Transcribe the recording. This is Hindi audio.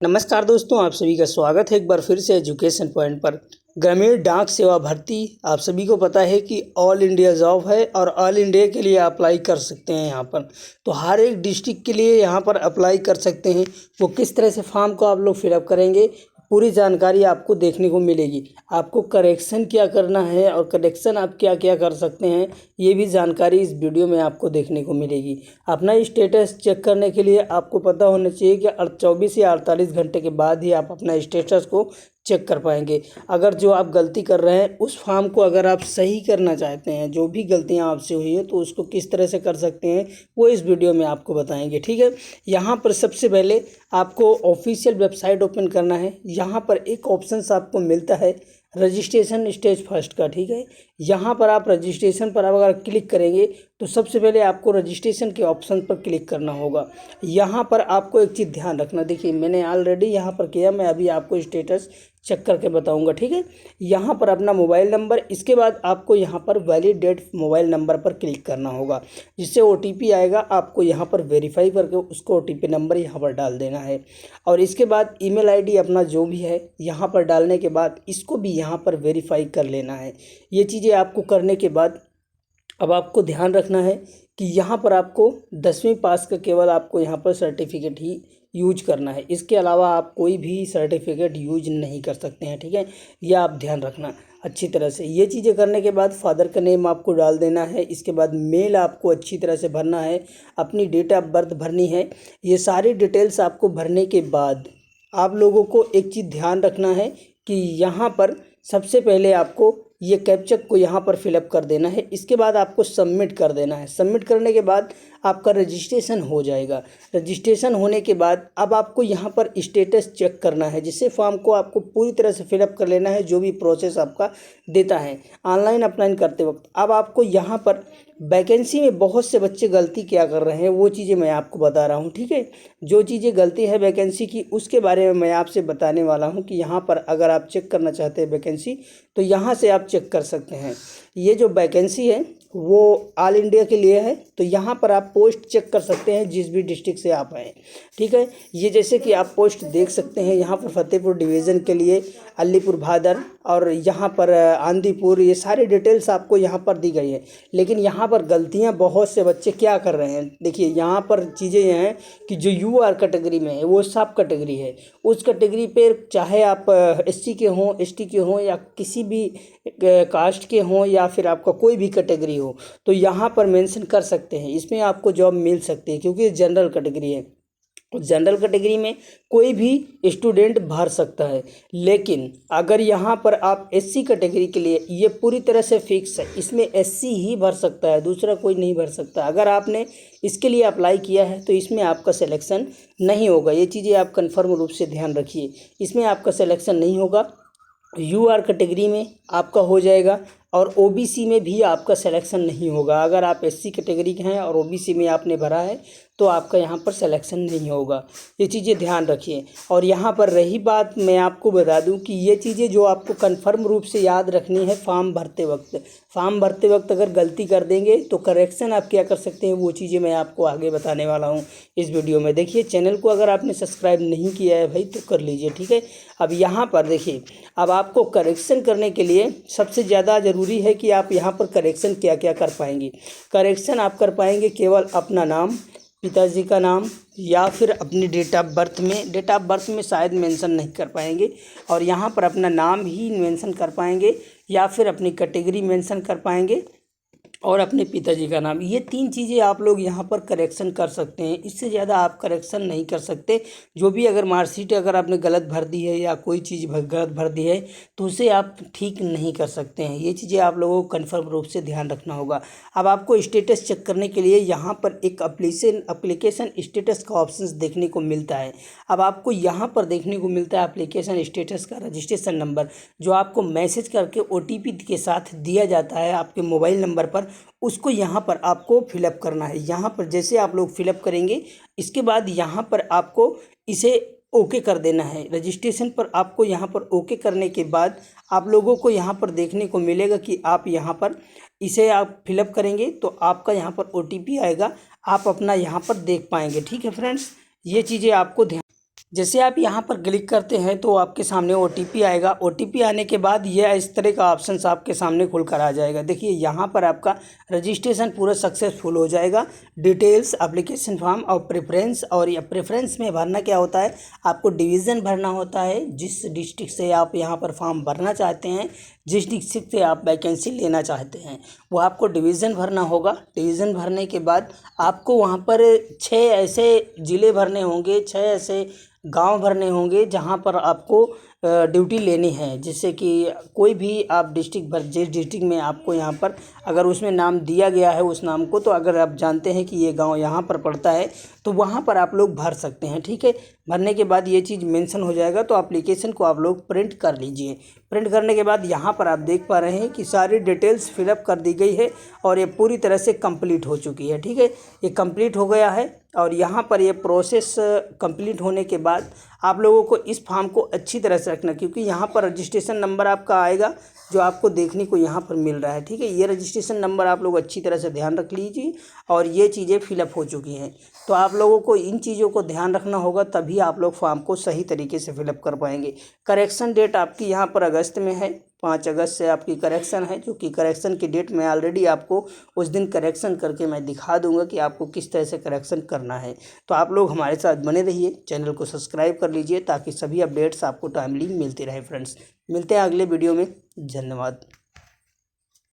नमस्कार दोस्तों, आप सभी का स्वागत है एक बार फिर से एजुकेशन पॉइंट पर। ग्रामीण डाक सेवा भर्ती आप सभी को पता है कि ऑल इंडिया जॉब है और ऑल इंडिया के लिए अप्लाई कर सकते हैं। यहाँ पर तो हर एक डिस्ट्रिक्ट के लिए यहाँ पर अप्लाई कर सकते हैं। वो किस तरह से फॉर्म को आप लोग फिलअप करेंगे, पूरी जानकारी आपको देखने को मिलेगी। आपको करेक्शन क्या करना है और करेक्शन आप क्या क्या कर सकते हैं, ये भी जानकारी इस वीडियो में आपको देखने को मिलेगी। अपना स्टेटस चेक करने के लिए आपको पता होना चाहिए कि 24 या 48 घंटे के बाद ही आप अपना स्टेटस को चेक कर पाएंगे। अगर जो आप गलती कर रहे हैं उस फॉर्म को अगर आप सही करना चाहते हैं, जो भी गलतियां आपसे हुई है तो उसको किस तरह से कर सकते हैं वो इस वीडियो में आपको बताएंगे। ठीक है, यहाँ पर सबसे पहले आपको ऑफिशियल वेबसाइट ओपन करना है। यहाँ पर एक ऑप्शन आपको मिलता है रजिस्ट्रेशन स्टेज फर्स्ट का। ठीक है, यहाँ पर आप रजिस्ट्रेशन पर अगर क्लिक करेंगे तो सबसे पहले आपको रजिस्ट्रेशन के ऑप्शन पर क्लिक करना होगा। यहाँ पर आपको एक चीज़ ध्यान रखना, देखिए मैंने ऑलरेडी यहाँ पर किया, मैं अभी आपको स्टेटस चेक करके बताऊंगा। ठीक है, यहाँ पर अपना मोबाइल नंबर, इसके बाद आपको यहाँ पर वैलिडेट मोबाइल नंबर पर क्लिक करना होगा, जिससे OTP आएगा। आपको यहाँ पर वेरीफाई करके उसको OTP नंबर यहाँ पर डाल देना है और इसके बाद ईमेल ID अपना जो भी है यहाँ पर डालने के बाद इसको भी यहाँ पर वेरीफाई कर लेना है। ये चीज़ें आपको करने के बाद अब आपको ध्यान रखना है कि यहाँ पर आपको 10वीं पास का केवल आपको यहाँ पर सर्टिफिकेट ही यूज करना है। इसके अलावा आप कोई भी सर्टिफिकेट यूज नहीं कर सकते हैं। ठीक है, यह आप ध्यान रखना अच्छी तरह से। ये चीज़ें करने के बाद फादर का नेम आपको डाल देना है। इसके बाद मेल आपको अच्छी तरह से भरना है, अपनी डेट ऑफ बर्थ भरनी है। ये सारी डिटेल्स आपको भरने के बाद आप लोगों को एक चीज़ ध्यान रखना है कि यहाँ पर सबसे पहले आपको ये कैप्चा को यहाँ पर फिलअप कर देना है। इसके बाद आपको सबमिट कर देना है। सबमिट करने के बाद आपका रजिस्ट्रेशन हो जाएगा। रजिस्ट्रेशन होने के बाद अब आपको यहाँ पर स्टेटस चेक करना है, जिससे फॉर्म को आपको पूरी तरह से फिलअप कर लेना है, जो भी प्रोसेस आपका देता है ऑनलाइन अप्लाई करते वक्त। अब आपको यहाँ पर वैकेंसी में बहुत से बच्चे गलती क्या कर रहे हैं वो चीज़ें मैं आपको बता रहा हूँ। ठीक है, जो चीज़ें गलती है वैकेंसी की उसके बारे में मैं आपसे बताने वाला हूँ कि यहाँ पर अगर आप चेक करना चाहते हैं वैकेंसी तो यहाँ से आप चेक कर सकते हैं। ये जो वैकेंसी है वो ऑल इंडिया के लिए है, तो यहाँ पर आप पोस्ट चेक कर सकते हैं जिस भी डिस्ट्रिक्ट से आप आए। ठीक है, ये जैसे कि आप पोस्ट देख सकते हैं यहाँ पर फतेहपुर डिवीज़न के लिए अलीपुर भादर और यहाँ पर आंदीपुर, ये सारी डिटेल्स आपको यहाँ पर दी गई है। लेकिन यहाँ पर गलतियाँ बहुत से बच्चे क्या कर रहे हैं, देखिए यहाँ पर चीज़ें ये हैं कि जो UR कैटेगरी में है वो सब कैटेगरी है। उस कैटेगरी पे चाहे आप SC के हों, ST के हों या किसी भी कास्ट के हों या फिर आपका कोई भी कैटेगरी हो, तो यहाँ पर मेंशन कर सकते हैं, इसमें आपको जॉब मिल सकती है क्योंकि जनरल कैटेगरी है। जनरल कैटेगरी में कोई भी स्टूडेंट भर सकता है। लेकिन अगर यहाँ पर आप SC कैटेगरी के लिए ये पूरी तरह से फिक्स है, इसमें SC ही भर सकता है, दूसरा कोई नहीं भर सकता। अगर आपने इसके लिए अप्लाई किया है तो इसमें आपका सिलेक्शन नहीं होगा। ये चीज़ें आप कन्फर्म रूप से ध्यान रखिए, इसमें आपका सिलेक्शन नहीं होगा। UR कैटेगरी में आपका हो जाएगा और OBC में भी आपका सिलेक्शन नहीं होगा। अगर आप SC कैटेगरी के हैं और OBC में आपने भरा है तो आपका यहाँ पर सिलेक्शन नहीं होगा। ये चीज़ें ध्यान रखिए। और यहाँ पर रही बात, मैं आपको बता दूं कि ये चीज़ें जो आपको कन्फर्म रूप से याद रखनी है फॉर्म भरते वक्त अगर गलती कर देंगे तो करेक्शन आप क्या कर सकते हैं वो चीज़ें मैं आपको आगे बताने वाला हूँ इस वीडियो में। देखिए चैनल को अगर आपने सब्सक्राइब नहीं किया है भाई तो कर लीजिए। ठीक है, अब यहाँ पर देखिए, अब आपको करेक्शन करने के लिए सबसे ज़्यादा ज़रूरी है कि आप यहाँ पर करेक्शन क्या क्या कर पाएंगे। करेक्शन आप कर पाएंगे केवल अपना नाम, पिताजी का नाम या फिर अपनी डेट ऑफ बर्थ में शायद मेंशन नहीं कर पाएंगे और यहाँ पर अपना नाम ही मेंशन कर पाएंगे या फिर अपनी कैटेगरी मेंशन कर पाएंगे और अपने पिताजी का नाम। ये 3 चीज़ें आप लोग यहाँ पर करेक्शन कर सकते हैं, इससे ज़्यादा आप करेक्शन नहीं कर सकते। जो भी अगर मार्कशीट अगर आपने गलत भर दी है या कोई चीज़ गलत भर दी है तो उसे आप ठीक नहीं कर सकते हैं। ये चीज़ें आप लोगों को कन्फर्म रूप से ध्यान रखना होगा। अब आपको स्टेटस चेक करने के लिए यहाँ पर एक एप्लीकेशन स्टेटस का ऑप्शन देखने को मिलता है। अब आपको यहाँ पर देखने को मिलता है एप्लीकेशन स्टेटस का रजिस्ट्रेशन नंबर, जो आपको मैसेज करके OTP के साथ दिया जाता है आपके मोबाइल नंबर पर। उसको यहाँ पर आपको फिलअप करना है। यहाँ पर जैसे आप लोग फिलअप करेंगे इसके बाद यहाँ पर आपको इसे ओके कर देना है। रजिस्ट्रेशन पर आपको यहाँ पर ओके करने के बाद आप लोगों को यहाँ पर देखने को मिलेगा कि आप यहाँ पर इसे आप फिलअप करेंगे तो आपका यहाँ पर OTP आएगा, आप अपना यहाँ पर देख पाएंगे। ठीक है फ्रेंड्स, ये चीज़ें आपको ध्यान जैसे आप यहाँ पर क्लिक करते हैं तो आपके सामने OTP आएगा। OTP आने के बाद ये इस तरह का ऑप्शन आपके सामने खुल कर आ जाएगा। देखिए यहाँ पर आपका रजिस्ट्रेशन पूरा सक्सेसफुल हो जाएगा। डिटेल्स, एप्लीकेशन फॉर्म और प्रेफरेंस, और ये प्रेफरेंस में भरना क्या होता है, आपको डिवीज़न भरना होता है। जिस डिस्ट्रिक्ट से आप यहाँ पर फॉर्म भरना चाहते हैं, जिस डिस्ट्रिक्ट से आप वैकेंसी लेना चाहते हैं, वो आपको डिवीज़न भरना होगा। डिवीज़न भरने के बाद आपको वहाँ पर 6 ऐसे ज़िले भरने होंगे, 6 ऐसे गांव भरने होंगे जहां पर आपको ड्यूटी लेनी है। जिससे कि कोई भी आप डिस्ट्रिक्ट भर, जिस डिस्ट्रिक्ट में आपको यहाँ पर अगर उसमें नाम दिया गया है उस नाम को, तो अगर आप जानते हैं कि ये गांव यहाँ पर पड़ता है तो वहाँ पर आप लोग भर सकते हैं। ठीक है, भरने के बाद ये चीज़ मेंशन हो जाएगा तो एप्लीकेशन को आप लोग प्रिंट कर लीजिए। प्रिंट करने के बाद यहाँ पर आप देख पा रहे हैं कि सारी डिटेल्स फिलअप कर दी गई है और ये पूरी तरह से कंप्लीट हो चुकी है। ठीक है, ये कंप्लीट हो गया है और यहाँ पर ये प्रोसेस कंप्लीट होने के बाद आप लोगों को इस फॉर्म को अच्छी तरह से रखना, क्योंकि यहाँ पर रजिस्ट्रेशन नंबर आपका आएगा जो आपको देखने को यहाँ पर मिल रहा है। ठीक है, ये रजिस्ट्रेशन नंबर आप लोग अच्छी तरह से ध्यान रख लीजिए और ये चीज़ें फिलअप हो चुकी हैं। तो आप लोगों को इन चीज़ों को ध्यान रखना होगा, तभी आप लोग फॉर्म को सही तरीके से फिलअप कर पाएंगे। करेक्शन डेट आपकी यहाँ पर अगस्त में है, 5 अगस्त से आपकी करेक्शन है, जो कि करेक्शन की डेट मैं ऑलरेडी आपको उस दिन करेक्शन करके मैं दिखा दूंगा कि आपको किस तरह से करेक्शन करना है। तो आप लोग हमारे साथ बने रहिए, चैनल को सब्सक्राइब कर लीजिए ताकि सभी अपडेट्स आपको टाइमली मिलते रहे। फ्रेंड्स, मिलते हैं अगले वीडियो में। धन्यवाद।